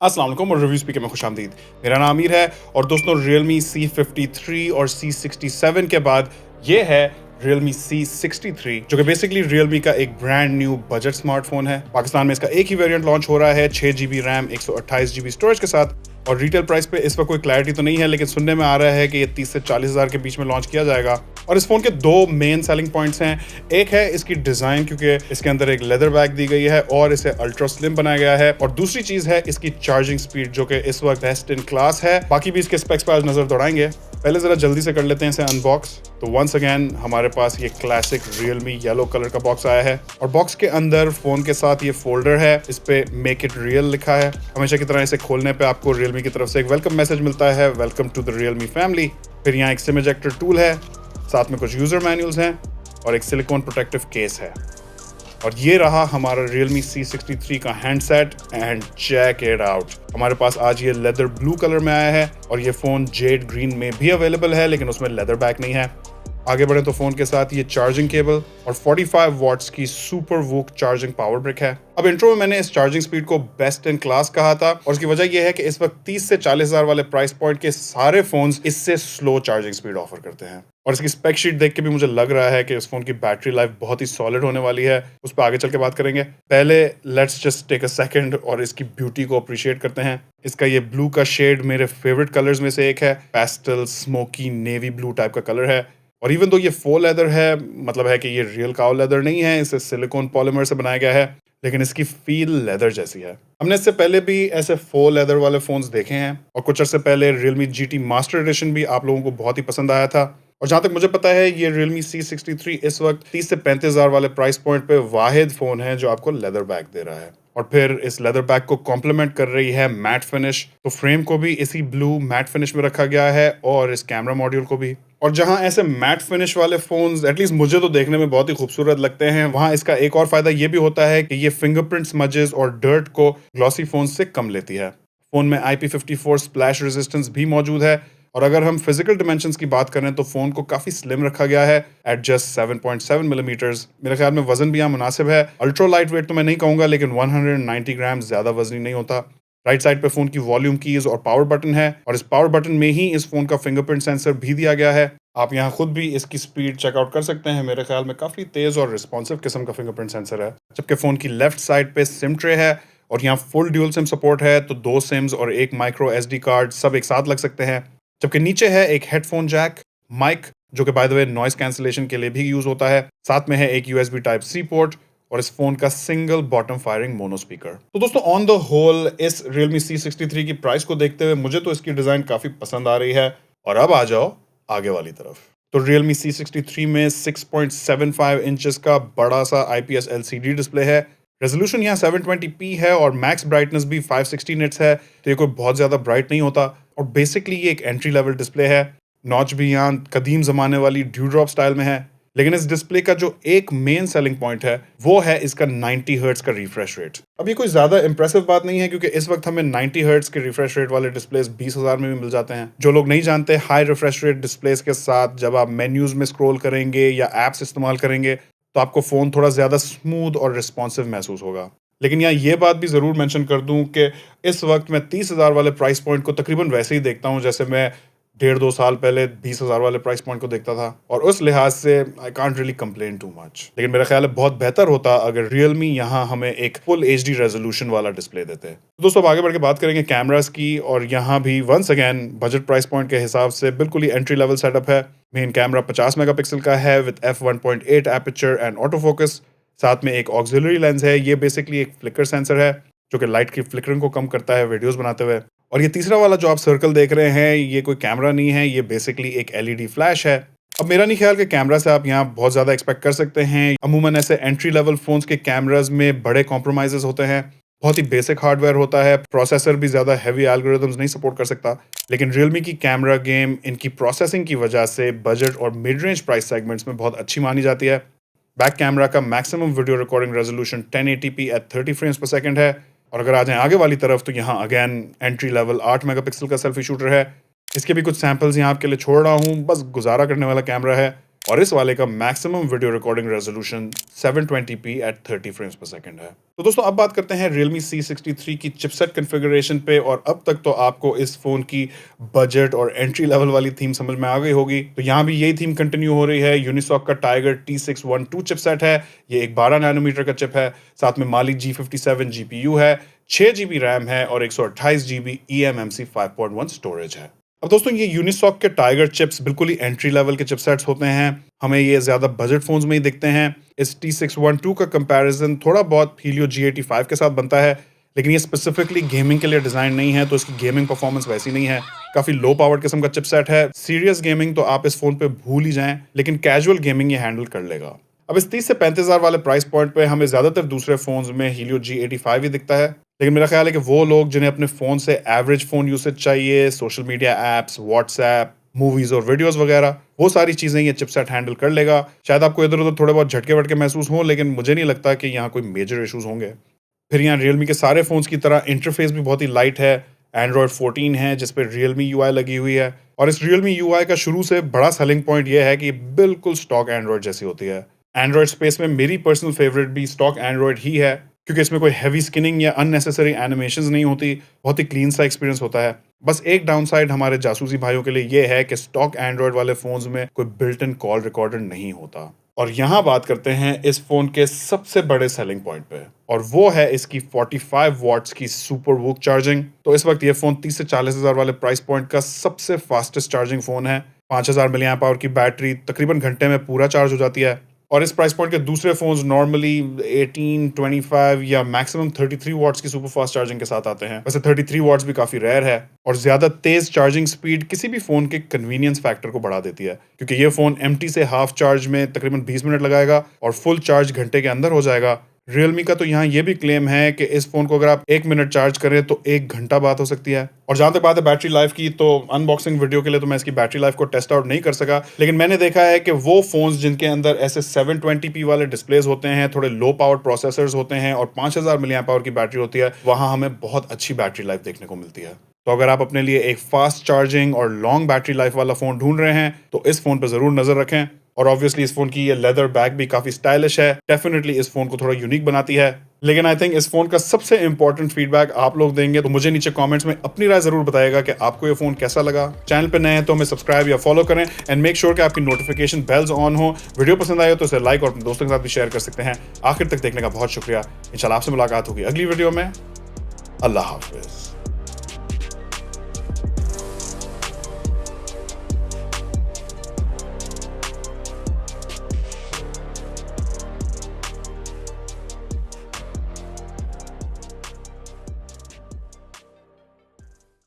अस्सलाम वालेकुम और रिव्यू स्पीकर में खुशामदीद। मेरा नाम आमिर है और दोस्तों Realme C53 और C67 के बाद ये है Realme C63 जो कि बेसिकली Realme का एक ब्रांड न्यू बजट स्मार्टफोन है। पाकिस्तान में इसका एक ही वेरिएंट लॉन्च हो रहा है 6GB रैम 128GB स्टोरेज के साथ और रिटेल प्राइस पे इस पर कोई क्लैरिटी तो नहीं है, लेकिन सुनने में आ रहा है कि ये 30 से 40 हज़ार के बीच में लॉन्च किया जाएगा। और इस फोन के दो मेन सेलिंग पॉइंट्स हैं। एक है इसकी डिजाइन, क्योंकि इसके अंदर एक लेदर बैग दी गई है और इसे अल्ट्रा स्लिम बनाया गया है। और दूसरी चीज है इसकी चार्जिंग स्पीड जो कि इस वक्त बेस्ट इन क्लास है। बाकी भी इसके स्पेक्स पर आज नजर दौड़ाएंगे। पहले जरा जल्दी से कर लेते हैं इसे अनबॉक्स। तो वंस अगेन हमारे पास ये क्लासिक Realme येलो कलर का बॉक्स आया है और बॉक्स के अंदर फोन के साथ ये फोल्डर है, इस पे मेक इट रियल लिखा है। हमेशा की तरह इसे खोलने पे आपको Realme की तरफ से एक वेलकम मैसेज मिलता है, welcome to the Realme family. फिर यहाँ एक सिम इजेक्टर टूल है, साथ में कुछ यूजर मैनुअल्स हैं और एक सिलिकॉन प्रोटेक्टिव केस है। और ये रहा हमारा Realme C63 का handset and check it out. हमारे पास आज ये लेदर ब्लू कलर में आया है और ये फोन जेड ग्रीन में भी अवेलेबल है, लेकिन उसमें लेदर बैक नहीं है। आगे बढ़े तो फोन के साथ ये चार्जिंग केबल और 45 वॉट्स की super VOOC charging power brick है। अब इंट्रो में मैंने इस चार्जिंग स्पीड को बेस्ट इन क्लास कहा था और उसकी वजह यह है कि इस वक्त 30 से 40 हज़ार वाले प्राइस पॉइंट के सारे फोन्स इससे स्लो चार्जिंग स्पीड ऑफर करते हैं। और इसकी स्पेक शीट देख के भी मुझे लग रहा है कि इस फोन की बैटरी लाइफ बहुत ही सॉलिड होने वाली है। उस पर आगे चल के बात करेंगे। पहले let's just take a second और इसकी ब्यूटी को अप्रिशिएट करते हैं। इसका ये ब्लू का शेड मेरे फेवरेट कलर्स में से एक है। Pastel smoky navy blue type का कलर है और इवन दो ये फोर लेदर है, मतलब है कि ये रियल काउ लेदर नहीं है, इसे सिलिकॉन पॉलीमर से बनाया गया है, लेकिन इसकी फील लेदर जैसी है। हमने इससे पहले भी ऐसे फोर लेदर वाले फोन्स देखे हैं और कुछ अर्से पहले Realme GT मास्टर एडिशन भी आप लोगों को बहुत ही पसंद आया था। और जहां तक मुझे पता है ये Realme C63 इस वक्त 30 से 35 हज़ार वाले प्राइस पॉइंट पे वाहिद फोन है जो आपको लेदर बैग दे रहा है। और फिर इस लेदर बैग को कॉम्प्लीमेंट कर रही है मैट फिनिश। तो फ्रेम को भी इसी ब्लू मैट फिनिश में रखा गया है और इस कैमरा मॉड्यूल को भी। और जहां ऐसे मैट फिनिश वाले फोन्स एटलीस्ट मुझे तो देखने में बहुत ही खूबसूरत लगते हैं, वहां इसका एक और फायदा ये भी होता है कि ये फिंगरप्रिंट स्मजेस और डर्ट को ग्लॉसी फोन से कम लेती है। फोन में IP54 स्प्लैश रेजिस्टेंस भी मौजूद है और अगर हम फिजिकल डिमेंशंस की बात करें तो फोन को काफी स्लिम रखा गया है एट जस्ट 7.7 मिलीमीटर्स। मेरे ख्याल में वजन भी यहाँ मुनासिब है। अल्ट्रा लाइट वेट तो मैं नहीं कहूंगा, लेकिन 190 ग्राम ज्यादा वजनी नहीं होता। राइट साइड पे फोन की वॉल्यूम कीज और पावर बटन है और इस पावर बटन में ही इस फोन का फिंगरप्रिंट सेंसर भी दिया गया है। आप यहाँ खुद भी इसकी स्पीड चेकआउट कर सकते हैं। मेरे ख्याल में काफी तेज और रिस्पॉन्सिव किस्म का फिंगरप्रिंट सेंसर है। जबकि फोन की लेफ्ट साइड पे सिम ट्रे है और यहाँ फुल ड्यूल सिम सपोर्ट है, तो 2 सिम्स और एक माइक्रो SD कार्ड सब एक साथ लग सकते हैं। जबकि नीचे है एक हेडफोन जैक, माइक जो कि by the way noise cancellation के लिए भी यूज होता है, साथ में है एक USB टाइप C पोर्ट और इस फोन का single bottom firing mono speaker. तो दोस्तों ऑन द होल इस Realme C63 की प्राइस को देखते हुए मुझे तो इसकी डिजाइन काफी पसंद आ रही है। और अब आ जाओ आगे वाली तरफ। तो Realme C63 में 6.75 इंचेस का बड़ा सा IPS LCD डिस्प्ले है। रेजोल्यूशन यहाँ 720p है और मैक्स ब्राइटनेस भी 560 निट्स है, तो ये कोई बहुत ज्यादा ब्राइट नहीं होता। और बेसिकली ये एक एंट्री लेवल डिस्प्ले है। नॉच भी यहाँ कदीम जमाने वाली ड्यू ड्रॉप स्टाइल में है। लेकिन इस डिस्प्ले का जो एक मेन सेलिंग पॉइंट है वो है इसका 90 हर्ट्ज का रिफ्रेश रेट। अब ये कोई ज्यादा इंप्रेसिव बात नहीं है, क्योंकि इस वक्त हमें 90 हर्ट्ज के रिफ्रेश रेट वाले डिस्प्लेस 20 हज़ार में भी मिल जाते हैं। जो लोग नहीं जानते, हाई रिफ्रेश रेट डिस्प्लेस के साथ जब आप मेन्यूज में स्क्रॉल करेंगे या एप्स इस्तेमाल करेंगे तो आपको फोन थोड़ा ज्यादा स्मूथ और रिस्पॉन्सिव महसूस होगा। लेकिन यहाँ ये बात भी जरूर मेंशन कर दूं कि इस वक्त मैं 30 हज़ार वाले प्राइस पॉइंट को तकरीबन वैसे ही देखता हूँ जैसे मैं 1.5-2 साल पहले 20 हज़ार वाले प्राइस पॉइंट को देखता था, और उस लिहाज से I can't really complain too much. लेकिन मेरा ख्याल है बहुत बेहतर होता अगर Realme यहाँ हमें एक फुल HD रेजोल्यूशन वाला डिस्प्ले देते। तो दोस्तों अब आगे बढ़ के बात करेंगे कैमरास की, और यहाँ भी once again budget price point के हिसाब से बिल्कुल ही एंट्री लेवल सेटअप है। मेन कैमरा 50 मेगापिक्सल का है with f1.8 aperture and auto focus. साथ में एक ऑक्सिलरी लेंस है, ये बेसिकली एक फ्लिकर सेंसर है जो कि लाइट की फ्लिकरिंग को कम करता है वीडियोस बनाते हुए। और ये तीसरा वाला जो आप सर्कल देख रहे हैं ये कोई कैमरा नहीं है, ये बेसिकली एक LED फ्लैश है। अब मेरा नहीं ख्याल कि कैमरा से आप यहाँ बहुत ज्यादा एक्सपेक्ट कर सकते हैं। अमूमन ऐसे एंट्री लेवल फोन्स के कैमराज में बड़े कॉम्प्रोमाइजेस होते हैं, बहुत ही बेसिक हार्डवेयर होता है, प्रोसेसर भी ज्यादा हैवी एल्गोरिथम्स नहीं सपोर्ट कर सकता। लेकिन Realme की कैमरा गेम इनकी प्रोसेसिंग की वजह से बजट और मिड रेंज प्राइस सेगमेंट्स में बहुत अच्छी मानी जाती है। बैक कैमरा का maximum video recording resolution 1080p at 30 frames per second है। और अगर आ जाएं आगे वाली तरफ तो यहाँ अगेन एंट्री लेवल 8 मेगापिक्सल का सेल्फी शूटर है। इसके भी कुछ सैंपल्स यहाँ आपके लिए छोड़ रहा हूँ, बस गुजारा करने वाला कैमरा है। और इस वाले का maximum video recording resolution 720p at 30 frames per second है। तो दोस्तों अब बात करते हैं Realme C63 की चिपसेट कॉन्फ़िगरेशन पे, और अब तक तो आपको इस फोन की बजट और एंट्री लेवल वाली थीम समझ में आ गई होगी। तो यहाँ भी यही थीम कंटिन्यू हो रही है। यूनिसॉक का Tiger T612 चिपसेट है, ये एक 12 नैनोमीटर का चिप है, साथ में Mali G57 GPU है, 6 GB रैम है और 128 GB eMMC 5.1 स्टोरेज है। अब दोस्तों ये यूनिसॉक के टाइगर चिप्स बिल्कुल ही एंट्री लेवल के चिपसेट्स होते हैं, हमें ये ज्यादा बजट फोन्स में ही दिखते हैं। इस T612 का कंपैरिजन थोड़ा बहुत Helio G85 के साथ बनता है, लेकिन ये स्पेसिफिकली गेमिंग के लिए डिजाइन नहीं है, तो इसकी गेमिंग परफॉर्मेंस वैसी नहीं है। काफी लो पावर्ड किस्म का चिपसेट है। सीरियस गेमिंग तो आप इस फोन पे भूल ही जाएं, लेकिन कैजुअल गेमिंग ये हैंडल कर लेगा। अब इस 30 से 35,000 वाले प्राइस पॉइंट पे हमें ज्यादातर दूसरे फोन्स में Helio G85 ही दिखता है, लेकिन मेरा ख्याल है कि वो लोग जिन्हें अपने फोन से एवरेज फोन यूसेज चाहिए, social media apps, WhatsApp, movies और वीडियोस वगैरह, वो सारी चीजें ये चिपसेट हैंडल कर लेगा। शायद आपको इधर उधर थोड़े बहुत झटके वटके महसूस हो, लेकिन मुझे नहीं लगता कि यहाँ कोई मेजर इश्यूज होंगे। फिर यहाँ Realme के सारे फोन्स की तरह इंटरफेस भी बहुत ही लाइट है। Android 14 है जिस पे Realme UI लगी हुई है, और इस Realme UI का शुरू से बड़ा सेलिंग पॉइंट ये है कि बिल्कुल स्टॉक एंड्रॉइड जैसी होती है। एंड्रॉइड स्पेस में मेरी पर्सनल फेवरेट भी स्टॉक एंड्रॉइड ही है, क्योंकि इसमें कोई हैवी स्किनिंग या अननेसेसरी एनिमेशंस नहीं होती, बहुत ही क्लीन सा एक्सपीरियंस होता है। बस एक डाउनसाइड हमारे जासूसी भाइयों के लिए ये है कि स्टॉक एंड्रॉइड वाले फोन्स में कोई बिल्ट इन कॉल रिकॉर्डर नहीं होता। और यहाँ बात करते हैं इस फोन के सबसे बड़े सेलिंग पॉइंट पे, और वो है इसकी 45 वॉट्स की सुपर वूक चार्जिंग। तो इस वक्त ये फोन 30 से 40,000 वाले प्राइस पॉइंट का सबसे फास्टेस्ट चार्जिंग फोन है। 5000 मिली एम्प आवर की बैटरी तकरीबन घंटे में पूरा चार्ज हो जाती है, और इस प्राइस पॉइंट के दूसरे फोन्स नॉर्मली 18, 25 या मैक्सिमम 33 वॉट्स की सुपर फास्ट चार्जिंग के साथ आते हैं। वैसे 33 वॉट्स भी काफी रेयर है, और ज्यादा तेज चार्जिंग स्पीड किसी भी फोन के कन्वीनियंस फैक्टर को बढ़ा देती है, क्योंकि ये फोन एम्प्टी से हाफ चार्ज में तकरीबन 20 मिनट लगाएगा और फुल चार्ज घंटे के अंदर हो जाएगा। Realme का तो यहाँ ये भी क्लेम है कि इस फोन को अगर आप 1 मिनट चार्ज करें तो 1 घंटा बात हो सकती है। और जहां तक बात है बैटरी लाइफ की, तो अनबॉक्सिंग वीडियो के लिए तो मैं इसकी बैटरी लाइफ को टेस्ट आउट नहीं कर सका, लेकिन मैंने देखा है कि वो फोन्स जिनके अंदर ऐसे 720p वाले डिस्प्लेस होते हैं, थोड़े लो पावर प्रोसेसर्स होते हैं और 5000 मिली एम्प आवर की बैटरी होती है, वहां हमें बहुत अच्छी बैटरी लाइफ देखने को मिलती है। तो अगर आप अपने लिए एक फास्ट चार्जिंग और लॉन्ग बैटरी लाइफ वाला फोन ढूंढ रहे हैं तो इस फोन पर जरूर नजर रखें। और ऑब्वियसली इस फोन की ये लेदर बैग भी काफी स्टाइलिश है, डेफिनेटली इस फोन को थोड़ा यूनिक बनाती है। लेकिन आई थिंक इस फोन का सबसे इंपॉर्टेंट फीडबैक आप लोग देंगे, तो मुझे नीचे कमेंट्स में अपनी राय जरूर बताइएगा कि आपको ये फोन कैसा लगा। चैनल पे नए हैं तो हमें सब्सक्राइब या फॉलो करें, एंड मेक श्योर कि आपकी नोटिफिकेशन बेल्स ऑन हो। वीडियो पसंद आए तो इसे लाइक और अपने दोस्तों के साथ भी शेयर कर सकते हैं। आखिर तक देखने का बहुत शुक्रिया। इंशाल्लाह आपसे मुलाकात होगी अगली वीडियो में। अल्लाह हाफिज।